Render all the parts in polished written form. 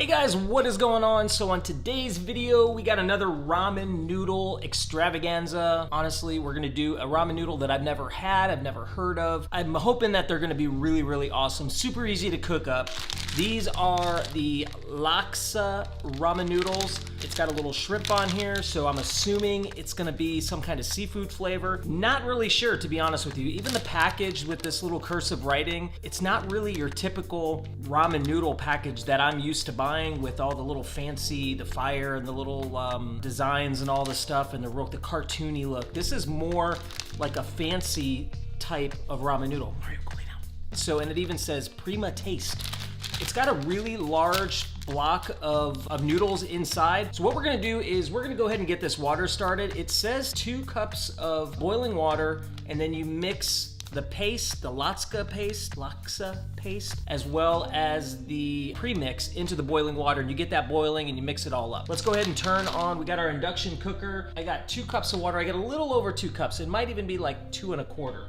Hey guys, what is going on? So on today's video, we got another ramen noodle extravaganza. Honestly, we're gonna do a ramen noodle that I've never had, I've never heard of. I'm hoping that they're gonna be really, really awesome, super easy to cook up. These are the Laksa Ramen Noodles. It's got a little shrimp on here, so I'm assuming it's gonna be some kind of seafood flavor. Not really sure, to be honest with you. Even the package with this little cursive writing, it's not really your typical ramen noodle package that I'm used to buying with all the little fancy, the fire and the little designs and all the stuff and the cartoony look. This is more like a fancy type of ramen noodle. Mario, go lay down. So, and it even says Prima taste. It's got a really large block of noodles inside. So what we're gonna do is we're gonna go ahead and get this water started. It says 2 cups of boiling water, and then you mix the paste, the Laksa paste, as well as the premix into the boiling water, and you get that boiling and you mix it all up. Let's go ahead and turn on, we got our induction cooker. I got 2 cups of water. I got a little over 2 cups. It might even be like 2 1/4.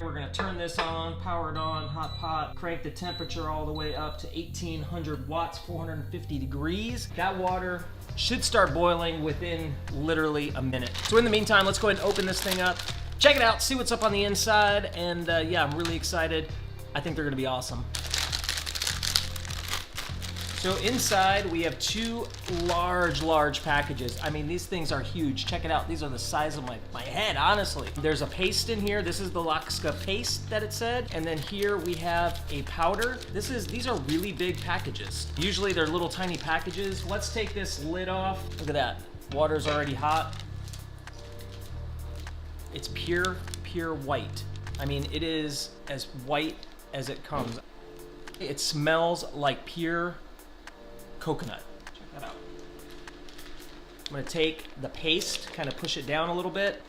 We're gonna turn this on, power it on, hot pot, crank the temperature all the way up to 1800 watts, 450 degrees. That water should start boiling within literally a minute. So in the meantime, let's go ahead and open this thing up, check it out, see what's up on the inside, and yeah, I'm really excited. I think they're gonna be awesome. So inside we have 2 large packages. I mean, these things are huge. Check it out. These are the size of my head, honestly. There's a paste in here. This is the Laksa paste that it said. And then here we have a powder. These are really big packages. Usually they're little tiny packages. Let's take this lid off. Look at that. Water's already hot. It's pure white. I mean, it is as white as it comes. It smells like pure coconut. Check that out. I'm gonna take the paste, kind of push it down a little bit.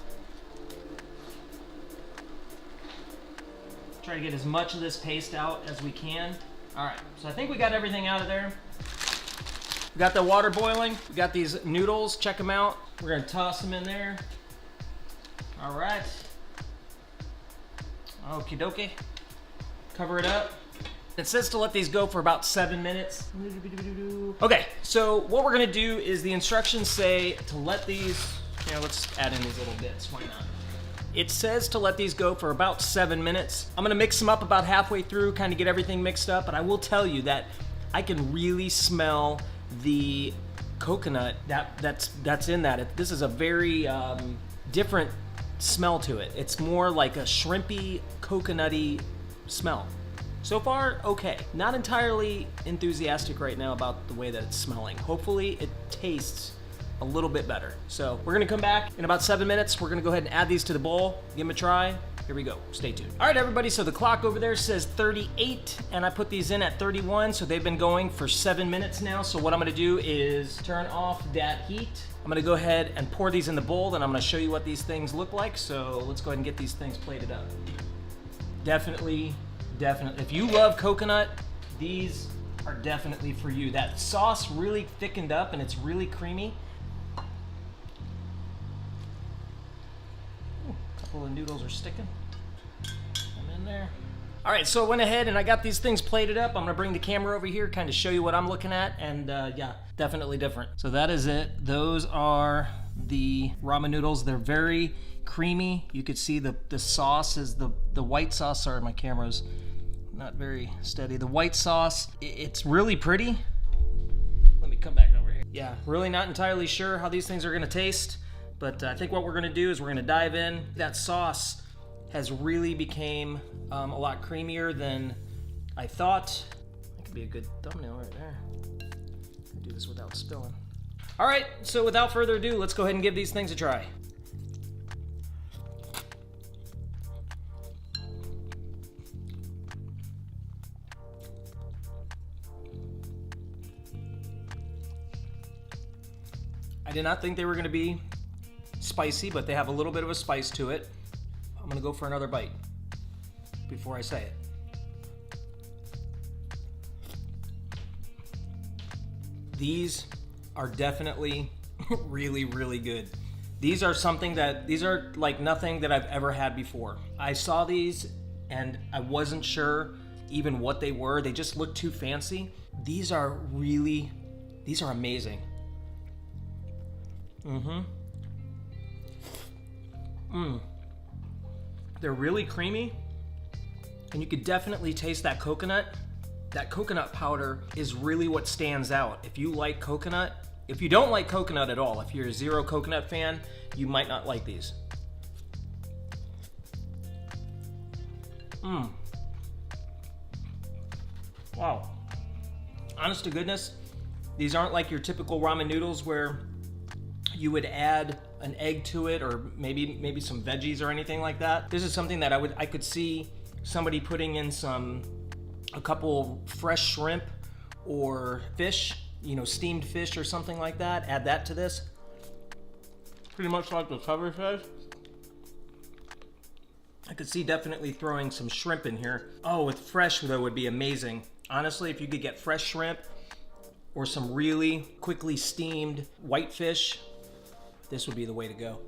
Try to get as much of this paste out as we can. All right, so I think we got everything out of there. We got the water boiling. We got these noodles, check them out. We're gonna toss them in there. All right. Okie dokie. Cover it up. It says to let these go for about 7 minutes. Okay, so what we're gonna do is the instructions say to let these, let's add in these little bits, why not? It says to let these go for about 7 minutes. I'm gonna mix them up about halfway through, kind of get everything mixed up, but I will tell you that I can really smell the coconut that's in that. This is a very different smell to it. It's more like a shrimpy, coconutty smell. So far, okay. Not entirely enthusiastic right now about the way that it's smelling. Hopefully it tastes a little bit better. So we're gonna come back in about 7 minutes. We're gonna go ahead and add these to the bowl, give them a try. Here we go, stay tuned. All right, everybody, so the clock over there says 38, and I put these in at 31, so they've been going for 7 minutes now. So what I'm gonna do is turn off that heat. I'm gonna go ahead and pour these in the bowl, and I'm gonna show you what these things look like. So let's go ahead and get these things plated up. Definitely, if you love coconut, these are definitely for you. That sauce really thickened up and it's really creamy. Ooh, a couple of noodles are sticking. I'm in there. All right, so I went ahead and I got these things plated up. I'm gonna bring the camera over here, kind of show you what I'm looking at, and yeah, definitely different. So that is it. Those are the ramen noodles. They're very creamy. You could see the sauce is the white sauce. Sorry, my camera's not very steady. The white sauce, it's really pretty. Let me come back over here. Yeah, really not entirely sure how these things are gonna taste, but I think what we're gonna do is we're gonna dive in. That sauce has really became a lot creamier than I thought. That could be a good thumbnail right there. Do this without spilling. All right, so without further ado, let's go ahead and give these things a try. I did not think they were gonna be spicy, but they have a little bit of a spice to it. I'm gonna go for another bite before I say it. These are definitely really, really good. These are like nothing that I've ever had before. I saw these and I wasn't sure even what they were. They just looked too fancy. These are amazing. They're really creamy, and you could definitely taste that coconut. That coconut powder is really what stands out. If you like coconut, if you don't like coconut at all, if you're a zero coconut fan, you might not like these. Wow. Honest to goodness, these aren't like your typical ramen noodles where you would add an egg to it or maybe some veggies or anything like that. This is something that I could see somebody putting in a couple fresh shrimp or fish, you know, steamed fish or something like that. Add that to this. Pretty much like the cover says. I could see definitely throwing some shrimp in here. Oh, with fresh though would be amazing. Honestly, if you could get fresh shrimp or some really quickly steamed white fish, this would be the way to go.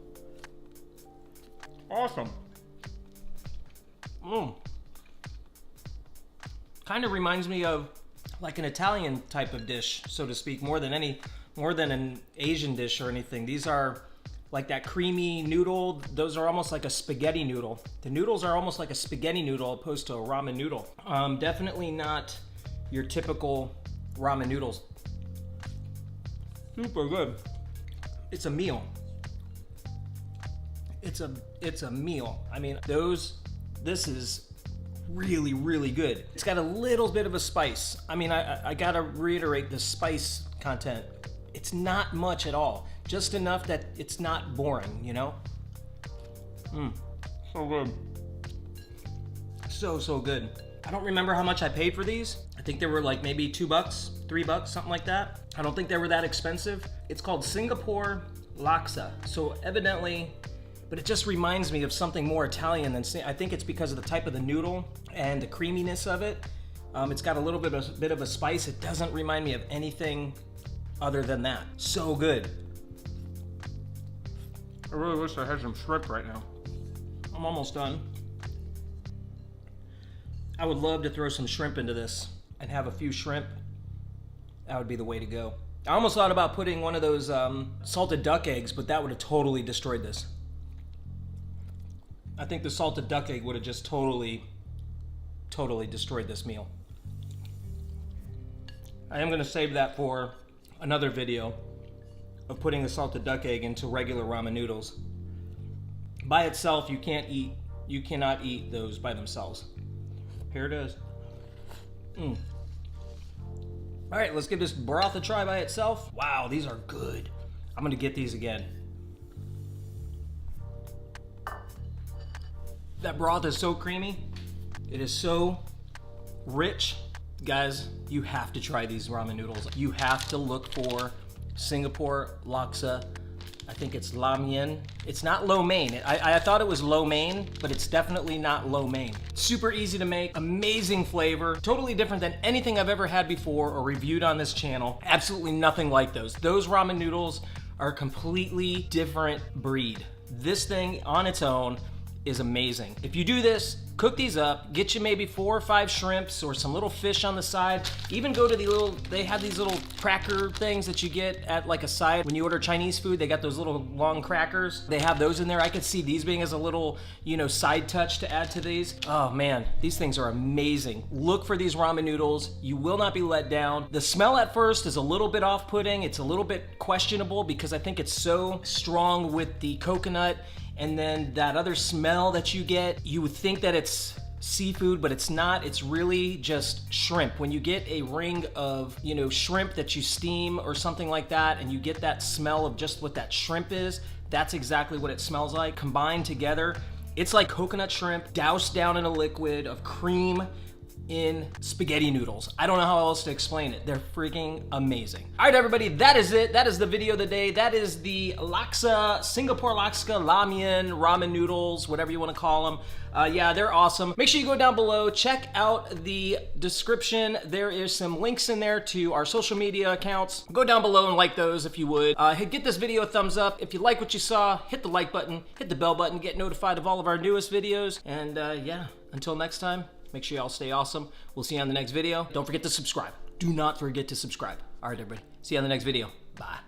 Awesome. Kind of reminds me of like an Italian type of dish, so to speak, more than an Asian dish or anything. These are like that creamy noodle. Those are almost like a spaghetti noodle. The noodles are almost like a spaghetti noodle opposed to a ramen noodle. Definitely not your typical ramen noodles. Super good. It's a meal. It's a meal. I mean, this is really, really good. It's got a little bit of a spice. I mean, I gotta reiterate the spice content. It's not much at all. Just enough that it's not boring, you know? So good. So good. I don't remember how much I paid for these. I think they were like maybe $2, $3, something like that. I don't think they were that expensive. It's called Singapore Laksa. So evidently, but it just reminds me of something more Italian than, I think it's because of the type of the noodle and the creaminess of it. It's got a little bit of a spice. It doesn't remind me of anything other than that. So good. I really wish I had some shrimp right now. I'm almost done. I would love to throw some shrimp into this and have a few shrimp. That would be the way to go. I almost thought about putting one of those salted duck eggs, but that would have totally destroyed this. I think the salted duck egg would have just totally destroyed this meal. I am gonna save that for another video of putting the salted duck egg into regular ramen noodles. By itself, you cannot eat those by themselves. Here it is. All right, let's give this broth a try by itself. Wow, these are good. I'm gonna get these again. That broth is so creamy. It is so rich. Guys, you have to try these ramen noodles. You have to look for Singapore Laksa. I think it's Ramen. It's not lo mein. I thought it was lo mein, but it's definitely not lo mein. Super easy to make, amazing flavor, totally different than anything I've ever had before or reviewed on this channel. Absolutely nothing like those. Those ramen noodles are a completely different breed. This thing on its own is amazing. If you do this, cook these up, get you maybe 4 or 5 shrimps or some little fish on the side. Even go to they have these little cracker things that you get at like a side when you order Chinese food. They got those little long crackers. They have those in there. I could see these being as a little, you know, side touch to add to these. Oh man, these things are amazing. Look for these ramen noodles. You will not be let down. The smell at first is a little bit off-putting. It's a little bit questionable because I think it's so strong with the coconut. And then that other smell that you get, you would think that it's seafood, but it's not. It's really just shrimp. When you get a ring of, you know, shrimp that you steam or something like that, and you get that smell of just what that shrimp is, that's exactly what it smells like. Combined together, it's like coconut shrimp doused down in a liquid of cream in spaghetti noodles. I don't know how else to explain it. They're freaking amazing. All right, everybody, that is it. That is the video of the day. That is the Laksa, Singapore Laksa ramen noodles, whatever you want to call them. Yeah, they're awesome. Make sure you go down below, check out the description. There is some links in there to our social media accounts. Go down below and like those if you would. Get this video a thumbs up. If you like what you saw, hit the like button, hit the bell button, get notified of all of our newest videos. And yeah, until next time, make sure y'all stay awesome. We'll see you on the next video. Don't forget to subscribe. do not forget to subscribe. All right, everybody. See you on the next video. Bye.